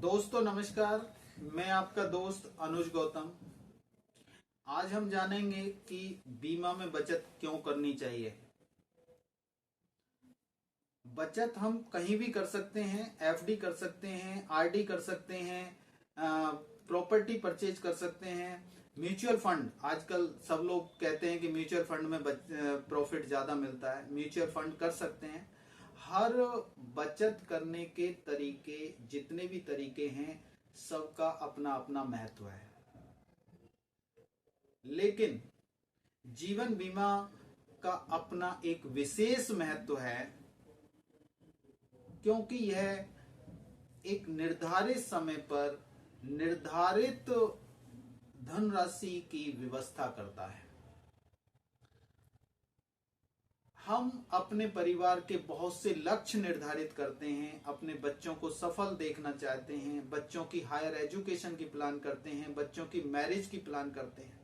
दोस्तों नमस्कार। मैं आपका दोस्त अनुज गौतम। आज हम जानेंगे कि बीमा में बचत क्यों करनी चाहिए। बचत हम कहीं भी कर सकते हैं, एफडी कर सकते हैं, आरडी कर सकते हैं, प्रॉपर्टी परचेज कर सकते हैं, म्यूचुअल फंड। आजकल सब लोग कहते हैं कि म्यूचुअल फंड में प्रॉफिट ज्यादा मिलता है, म्यूचुअल फंड कर सकते हैं। हर बचत करने के तरीके, जितने भी तरीके हैं, सबका अपना अपना महत्व है। लेकिन जीवन बीमा का अपना एक विशेष महत्व है, क्योंकि यह एक निर्धारित समय पर निर्धारित धनराशि की व्यवस्था करता है। हम अपने परिवार के बहुत से लक्ष्य निर्धारित करते हैं, अपने बच्चों को सफल देखना चाहते हैं, बच्चों की हायर एजुकेशन की प्लान करते हैं, बच्चों की मैरिज की प्लान करते हैं,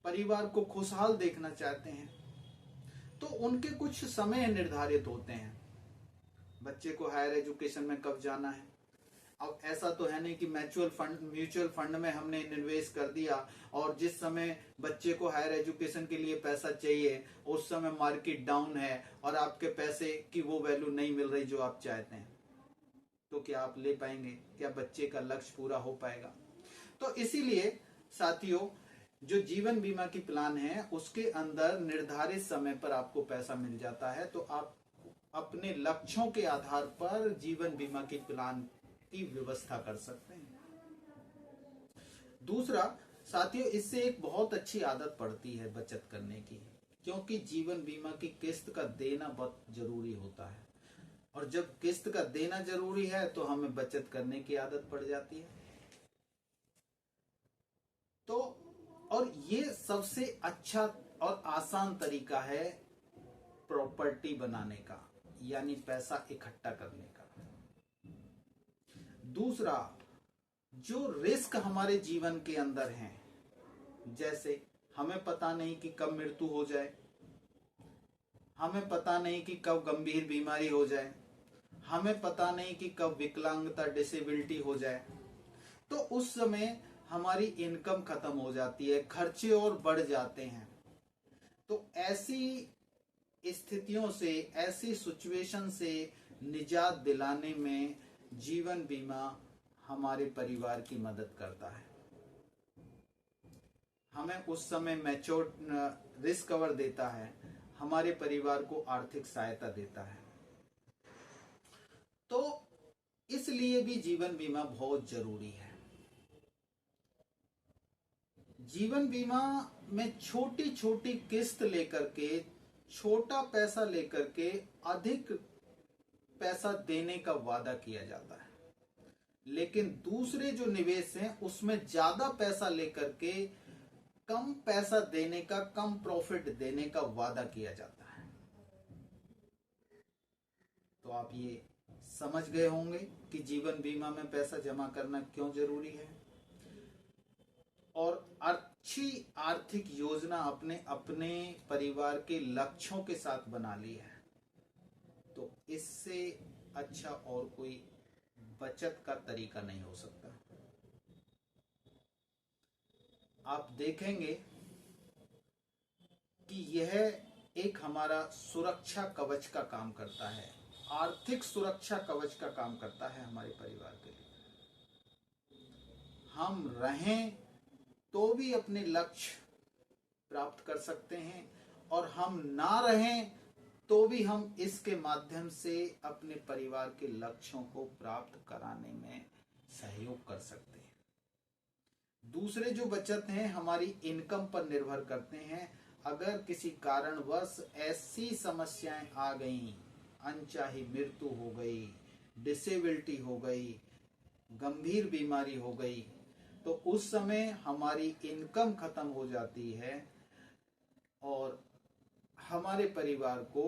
परिवार को खुशहाल देखना चाहते हैं। तो उनके कुछ समय निर्धारित होते हैं। बच्चे को हायर एजुकेशन में कब जाना है। अब ऐसा तो है नहीं कि म्यूचुअल फंड में हमने निवेश कर दिया और जिस समय बच्चे को हायर एजुकेशन के लिए पैसा चाहिए उस समय मार्केट डाउन है और आपके पैसे की वो वैल्यू नहीं मिल रही जो आप चाहते हैं, तो क्या आप ले पाएंगे? क्या बच्चे का लक्ष्य पूरा हो पाएगा? तो इसीलिए साथियों, जो जीवन बीमा की प्लान है उसके अंदर निर्धारित समय पर आपको पैसा मिल जाता है, तो आप अपने लक्ष्यों के आधार पर जीवन बीमा की प्लान की व्यवस्था कर सकते हैं। दूसरा साथियों, इससे एक बहुत अच्छी आदत पड़ती है बचत करने की, क्योंकि जीवन बीमा की किस्त का देना बहुत जरूरी होता है और जब किस्त का देना जरूरी है तो हमें बचत करने की आदत पड़ जाती है। तो और ये सबसे अच्छा और आसान तरीका है प्रॉपर्टी बनाने का, यानी पैसा इकट्ठा करने का। दूसरा, जो रिस्क हमारे जीवन के अंदर हैं, जैसे हमें पता नहीं कि कब मृत्यु हो जाए, हमें पता नहीं कि कब गंभीर बीमारी हो जाए, हमें पता नहीं कि कब विकलांगता डिसेबिलिटी हो जाए, तो उस समय हमारी इनकम खत्म हो जाती है, खर्चे और बढ़ जाते हैं। तो ऐसी स्थितियों से, ऐसी सिचुएशन से निजात दिलाने में जीवन बीमा हमारे परिवार की मदद करता है। हमें उस समय मैच्योर रिस्क कवर देता है, हमारे परिवार को आर्थिक सहायता देता है। तो इसलिए भी जीवन बीमा बहुत जरूरी है। जीवन बीमा में छोटी छोटी किस्त लेकर के, छोटा पैसा लेकर के अधिक पैसा देने का वादा किया जाता है, लेकिन दूसरे जो निवेश हैं उसमें ज्यादा पैसा लेकर के कम पैसा देने का, कम प्रॉफिट देने का वादा किया जाता है। तो आप ये समझ गए होंगे कि जीवन बीमा में पैसा जमा करना क्यों जरूरी है और अच्छी आर्थिक योजना अपने अपने परिवार के लक्ष्यों के साथ बना ली है। तो इससे अच्छा और कोई बचत का तरीका नहीं हो सकता। आप देखेंगे कि यह एक हमारा सुरक्षा कवच का काम करता है, आर्थिक सुरक्षा कवच का काम करता है हमारे परिवार के लिए। हम रहें तो भी अपने लक्ष्य प्राप्त कर सकते हैं और हम ना रहें तो भी हम इसके माध्यम से अपने परिवार के लक्ष्यों को प्राप्त कराने में सहयोग कर सकते हैं। दूसरे जो बचत हैं हमारी इनकम पर निर्भर करते हैं। अगर किसी कारणवश ऐसी समस्याएं आ गई, अनचाही मृत्यु हो गई, डिसेबिलिटी हो गई, गंभीर बीमारी हो गई, तो उस समय हमारी इनकम खत्म हो जाती है और हमारे परिवार को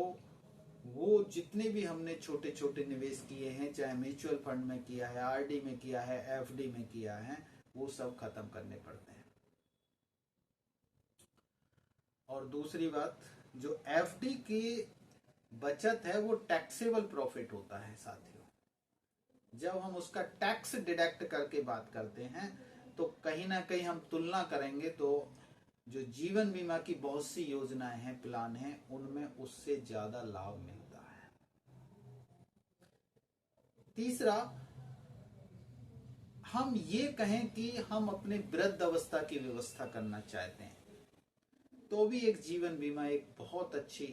वो जितने भी हमने छोटे छोटे निवेश किए हैं, चाहे म्यूचुअल फंड में किया है, आरडी में किया है, एफडी में किया है, वो सब खत्म करने पड़ते हैं। और दूसरी बात, जो एफडी की बचत है वो टैक्सेबल प्रॉफिट होता है साथियों। जब हम उसका टैक्स डिडक्ट करके बात करते हैं तो कहीं ना कहीं हम तुलना करेंगे तो जो जीवन बीमा की बहुत सी योजनाएं हैं, प्लान हैं, उनमें उससे ज्यादा लाभ मिलता है। तीसरा, हम ये कहें कि हम अपने वृद्ध अवस्था की व्यवस्था करना चाहते हैं तो भी एक जीवन बीमा एक बहुत अच्छी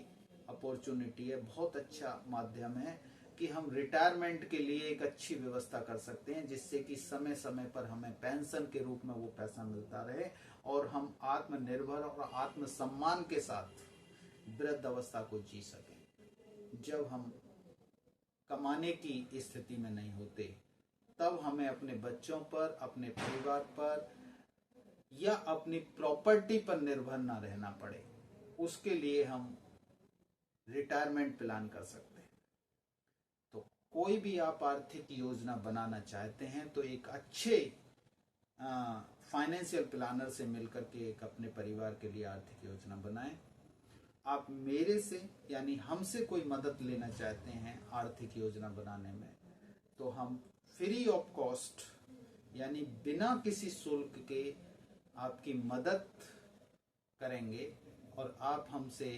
अपॉर्चुनिटी है, बहुत अच्छा माध्यम है कि हम रिटायरमेंट के लिए एक अच्छी व्यवस्था कर सकते हैं, जिससे कि समय समय पर हमें पेंशन के रूप में वो पैसा मिलता रहे और हम आत्मनिर्भर और आत्मसम्मान के साथ वृद्ध अवस्था को जी सकें। जब हम कमाने की स्थिति में नहीं होते तब हमें अपने बच्चों पर, अपने परिवार पर या अपनी प्रॉपर्टी पर निर्भर ना रहना पड़े, उसके लिए हम रिटायरमेंट प्लान कर सकते हैं। तो कोई भी आप आर्थिक योजना बनाना चाहते हैं तो एक अच्छे फाइनेंशियल प्लानर से मिलकर के एक अपने परिवार के लिए आर्थिक योजना बनाएं। आप मेरे से यानी हमसे कोई मदद लेना चाहते हैं आर्थिक योजना बनाने में तो हम फ्री ऑफ कॉस्ट यानी बिना किसी शुल्क के आपकी मदद करेंगे और आप हमसे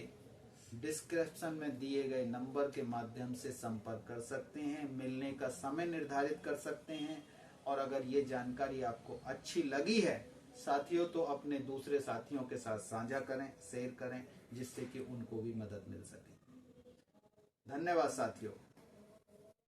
डिस्क्रिप्शन में दिए गए नंबर के माध्यम से संपर्क कर सकते हैं, मिलने का समय निर्धारित कर सकते हैं। और अगर ये जानकारी आपको अच्छी लगी है साथियों तो अपने दूसरे साथियों के साथ साझा करें, शेयर करें, जिससे कि उनको भी मदद मिल सके। धन्यवाद साथियों।